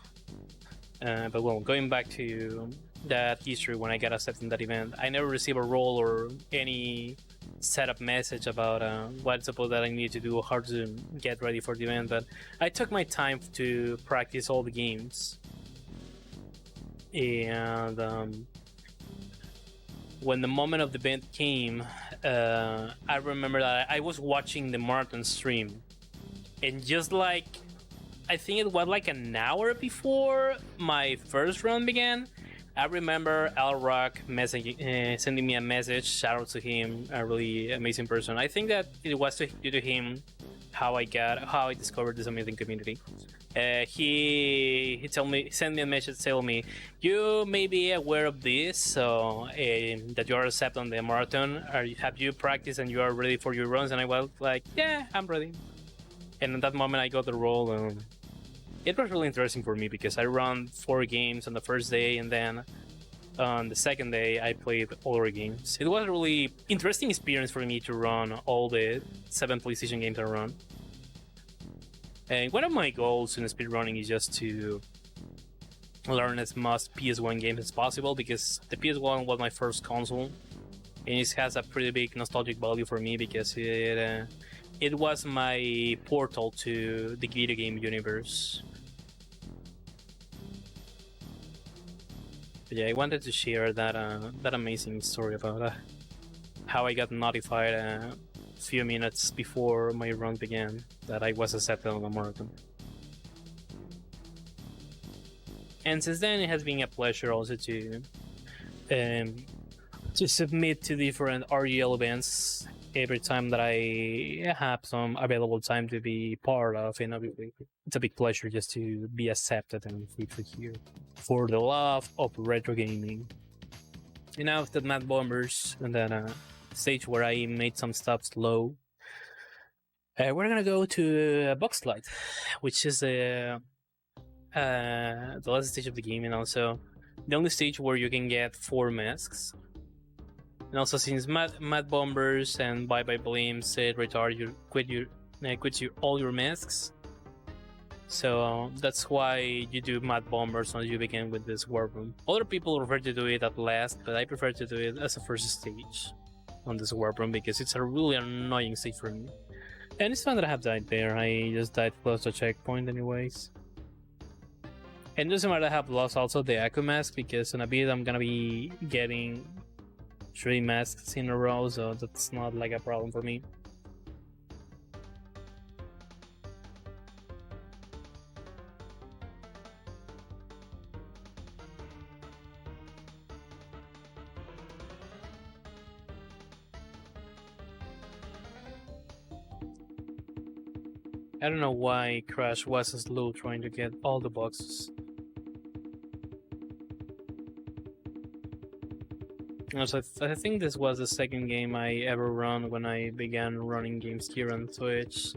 Speaker 1: But well, going back to that history when I got accepted in that event, I never received a role or any setup message about what suppose that I need to do, how to get ready for the event, but I took my time to practice all the games. And when the moment of the event came, I remember that I was watching the marathon stream, and just like, I think it was like an hour before my first run began, I remember Al Rock sending me a message. Shout out to him, a really amazing person. I think that it was due to him how I discovered this amazing community. He sent me a message telling me, you may be aware of this, so that you are accepted on the marathon. Have you practiced and you are ready for your runs? And I was like, yeah, I'm ready. And at that moment I got the role. It was really interesting for me because I ran 4 games on the first day, and then on the second day I played other games. It was a really interesting experience for me to run all the 7 PlayStation games I run. And one of my goals in speedrunning is just to learn as much PS1 games as possible, because the PS1 was my first console, and it has a pretty big nostalgic value for me because it was my portal to the video game universe. But yeah, I wanted to share that amazing story about how I got notified a few minutes before my run began that I was accepted on the marathon. And since then, it has been a pleasure also um, to submit to different RGL events every time that I have some available time to be part of. And obviously, it's a big pleasure just to be accepted and featured here for the love of retro gaming. And now with the Mad Bombers and that stage where I made some stuff slow, we're gonna go to Boxlight, which is the last stage of the game, and also the only stage where you can get 4 masks. And also, since Mad Bombers and Bye Bye Blim said retard, you quit all your masks. So that's why you do Mad Bombers once you begin with this warp room. Other people prefer to do it at last, but I prefer to do it as a first stage on this warp room because it's a really annoying stage for me. And it's fun that I have died there. I just died close to a checkpoint anyways. And it doesn't matter I have lost also the Aku mask because in a bit I'm gonna be getting 3 masks in a row, so that's not like a problem for me. I don't know why Crash was so slow trying to get all the boxes. Also, I think this was the second game I ever run when I began running games here on Twitch.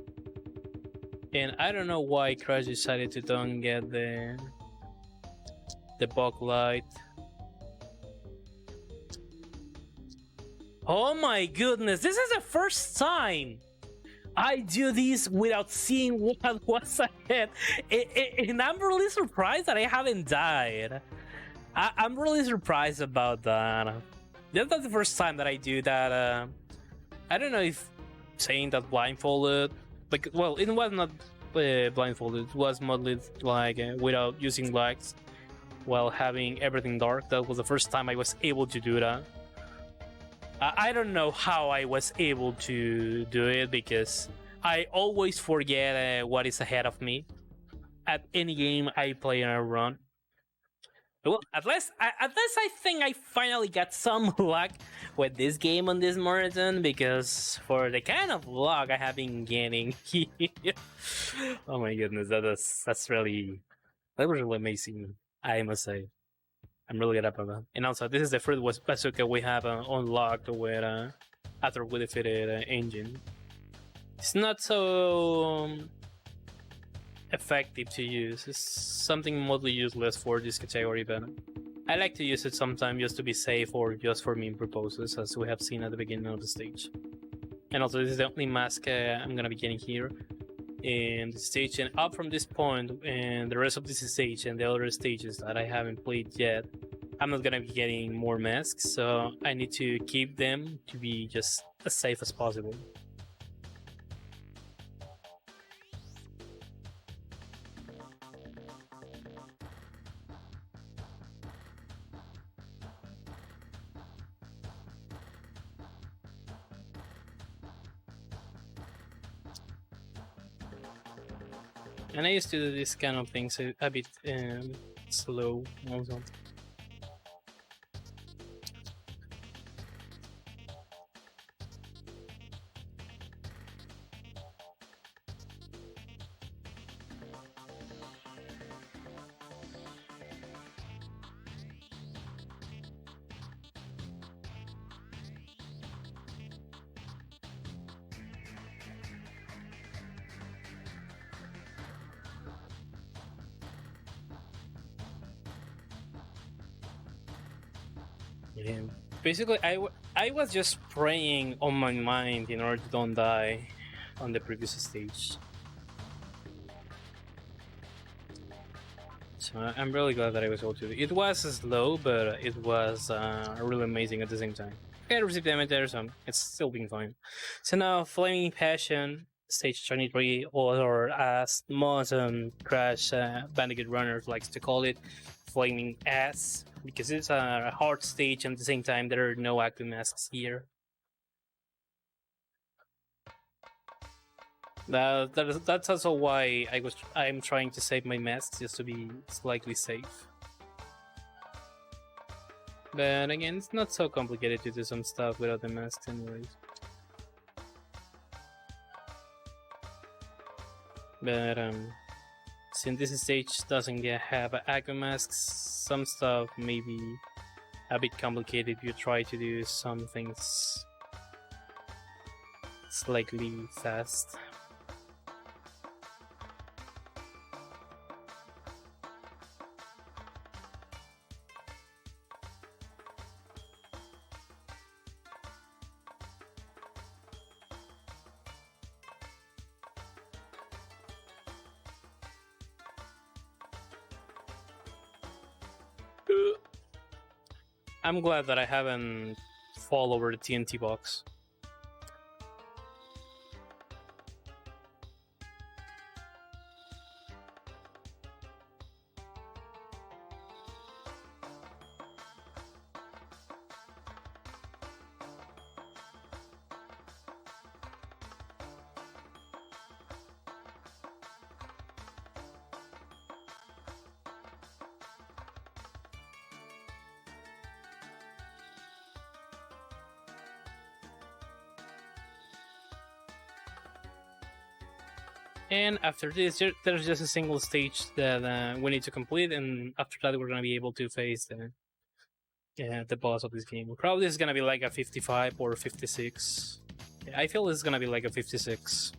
Speaker 1: And I don't know why Crash decided to don't get the bug light. Oh my goodness, this is the first time I do this without seeing what was ahead. And I'm really surprised that I haven't died. I'm really surprised about that. That's not the first time that I do that. I don't know if saying that blindfolded, like, well, it was not blindfolded. It was mostly like without using lights while having everything dark. That was the first time I was able to do that. I don't know how I was able to do it because I always forget what is ahead of me at any game I play and I run. Well, at least I think I finally got some luck with this game on this marathon because for the kind of luck I have been getting, oh my goodness, that was really amazing. I must say, I'm really good about that. And also, this is the first bazooka we have unlocked with after we defeated Engine. It's not so effective to use. It's something mostly useless for this category, but I like to use it sometimes just to be safe or just for meme purposes, as we have seen at the beginning of the stage. And also, this is the only mask I'm gonna be getting here in the stage, and up from this point and the rest of this stage and the other stages that I haven't played yet, I'm not gonna be getting more masks, so I need to keep them to be just as safe as possible. And I used to do this kind of things a bit slow also. Yeah. Basically, I was just praying on my mind in order to don't die on the previous stage. So I'm really glad that I was able to do it. It was slow, but it was really amazing at the same time. I received damage there, so it's still being fine. So now, Flaming Passion, stage 23, or as most Crash Bandicoot runners likes to call it, Flaming Ass, because it's a hard stage and at the same time there are no active masks here. That's also why I'm trying to save my masks just to be slightly safe. But again, it's not so complicated to do some stuff without the masks anyways. But since this stage doesn't have aqua masks, some stuff may be a bit complicated if you try to do some things slightly fast. I'm glad that I haven't fall over the TNT box. And after this, there's just a single stage that we need to complete, and after that, we're gonna be able to face the boss of this game. Probably it's gonna be like a 55 or 56. Yeah, I feel it's gonna be like a 56.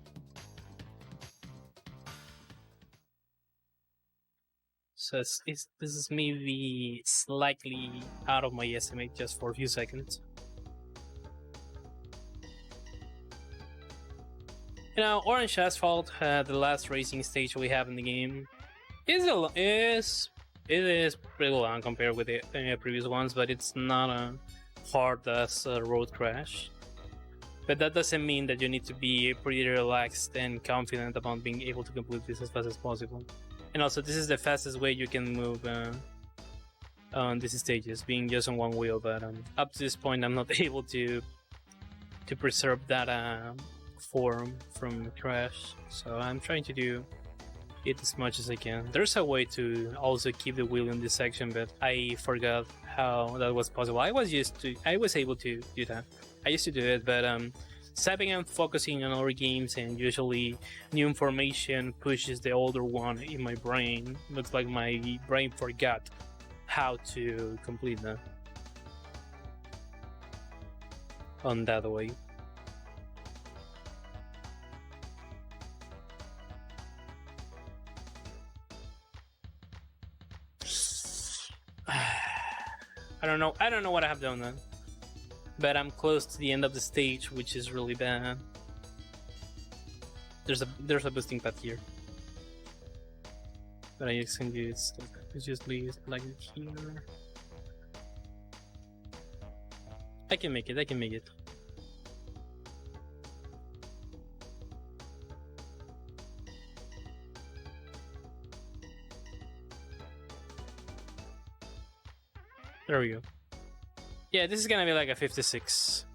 Speaker 1: So this is maybe slightly out of my estimate just for a few seconds. You know, Orange Asphalt, the last racing stage we have in the game, is pretty long compared with the previous ones, but it's not hard as a road crash. But that doesn't mean that you need to be pretty relaxed and confident about being able to complete this as fast as possible. And also, this is the fastest way you can move on these stages, being just on one wheel. But up to this point, I'm not able to preserve that form from crash, so I'm trying to do it as much as I can. There's a way to also keep the wheel in this section, but I forgot how that was possible. I was able to do that. I used to do it, but stepping and focusing on other games, and usually new information pushes the older one in my brain. Looks like my brain forgot how to complete that on that way. I don't know what I have done then, but I'm close to the end of the stage, which is really bad. There's a boosting path here, but I just can use just leave like here. I can make it. There we go. Yeah, this is gonna be like a 56.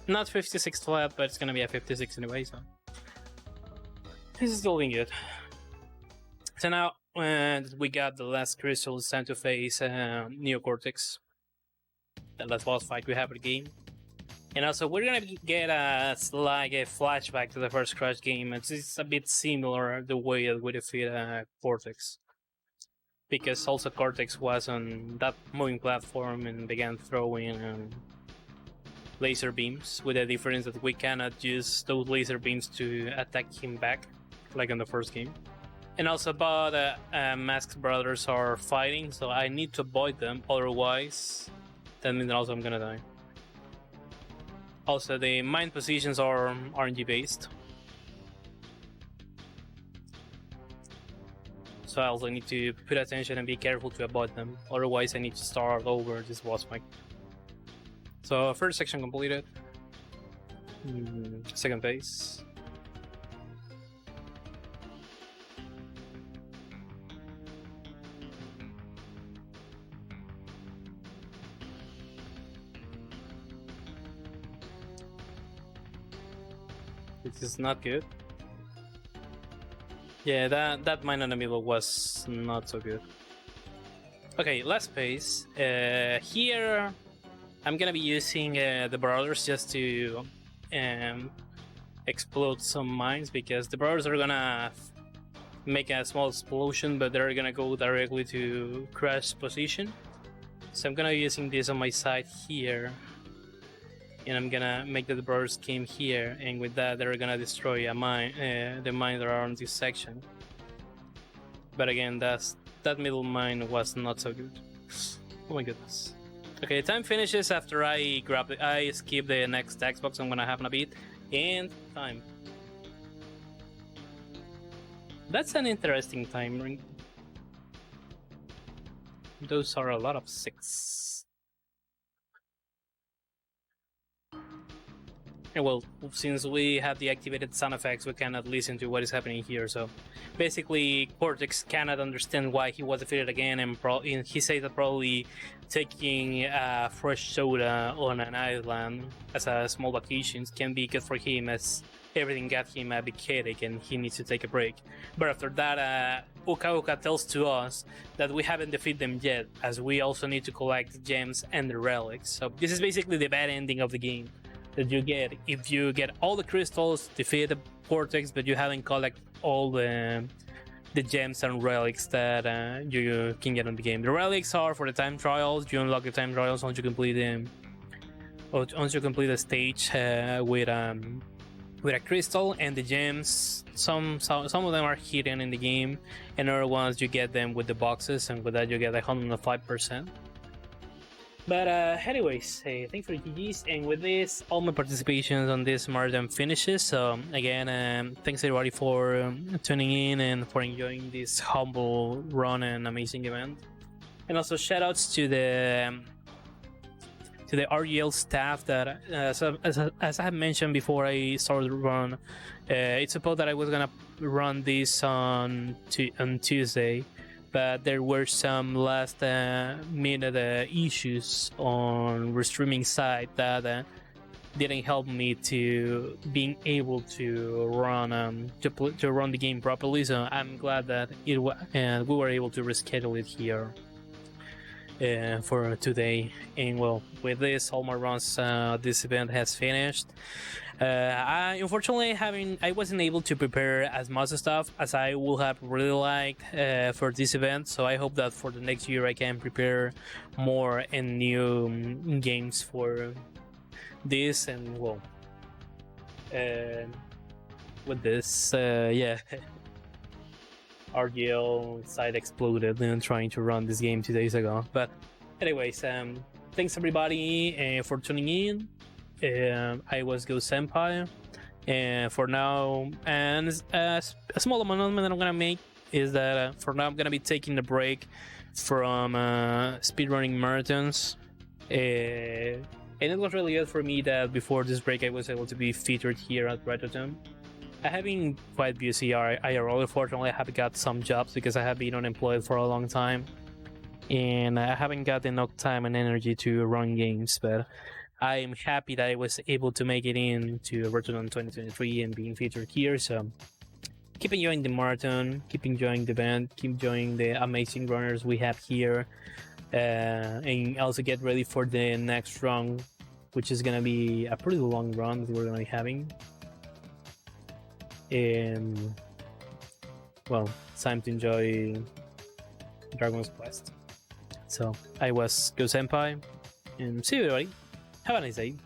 Speaker 1: Not 56 flat, but it's gonna be a 56 anyway, so this is still being good. So now we got the last crystal, it's time to face Neocortex. The last boss fight we have in the game. And also we're gonna get like a flashback to the first Crash game. It's a bit similar the way that we defeat Cortex. Because also Cortex was on that moving platform and began throwing laser beams, with the difference that we cannot use those laser beams to attack him back, like in the first game. And also, but Masked Brothers are fighting, so I need to avoid them, otherwise that means also I'm gonna die. Also, the mine positions are RNG based. So I also need to put attention and be careful to avoid them. Otherwise I need to start over this boss fight. So first section completed. Second phase. This is not good. Yeah, that mine in the middle was not so good. Okay, last phase. Here I'm gonna be using the brothers just to explode some mines, because the brothers are gonna make a small explosion, but they're gonna go directly to crash position. So I'm gonna be using this on my side here, and I'm gonna make the brothers came here, and with that they're gonna destroy a mine, the mines that are on this section. But again, that middle mine was not so good. Oh my goodness. Okay, time finishes after I skip the next text box I'm gonna have in a bit, and time. That's an interesting time ring. Those are a lot of 6. And well, since we have the activated sound effects, we cannot listen to what is happening here. So basically, Cortex cannot understand why he was defeated again, and he says that probably taking fresh soda on an island as a small vacation can be good for him, as everything got him a big headache and he needs to take a break. But after that, Uka Uka tells to us that we haven't defeated them yet, as we also need to collect the gems and the relics. So this is basically the bad ending of the game that you get if you get all the crystals, defeat the Cortex, but you haven't collected all the gems and relics that you can get on the game. The relics are for the time trials. You unlock the time trials once you complete them. Once you complete a stage with a crystal, and the gems, some of them are hidden in the game, and other ones you get them with the boxes, and with that you get 105%. But anyways, thanks for the GGs, and with this, all my participations on this marathon finishes. So again, thanks everybody for tuning in and for enjoying this humble run and amazing event. And also shoutouts to the RGL staff that, as I have mentioned before I started the run, it's supposed that I was gonna run this on Tuesday, but there were some last minute issues on the streaming side that didn't help me to being able to run to run the game properly. So I'm glad that we were able to reschedule it here for today. And well, with this, all my runs, this event has finished. I unfortunately I wasn't able to prepare as much stuff as I would have really liked for this event. So I hope that for the next year I can prepare more and new games for this. And well, with this, yeah. RGL site exploded and trying to run this game 2 days ago. But anyways, thanks everybody for tuning in. I was GhostSenpai, and for now, and a small announcement that I'm gonna make is that for now I'm gonna be taking a break from speedrunning marathons, and it was really good for me that before this break I was able to be featured here at Retrothon. I have been quite busy IRL. Unfortunately, I have got some jobs because I have been unemployed for a long time, and I haven't got enough time and energy to run games. But I am happy that I was able to make it into Retrothon 2023 and being featured here. So keep enjoying the marathon, keep enjoying the band, keep enjoying the amazing runners we have here, and also get ready for the next run, which is gonna be a pretty long run that we're gonna be having. Well, it's time to enjoy Dragon's Quest. So I was GhostSenpai, and see you everybody. Have a nice day.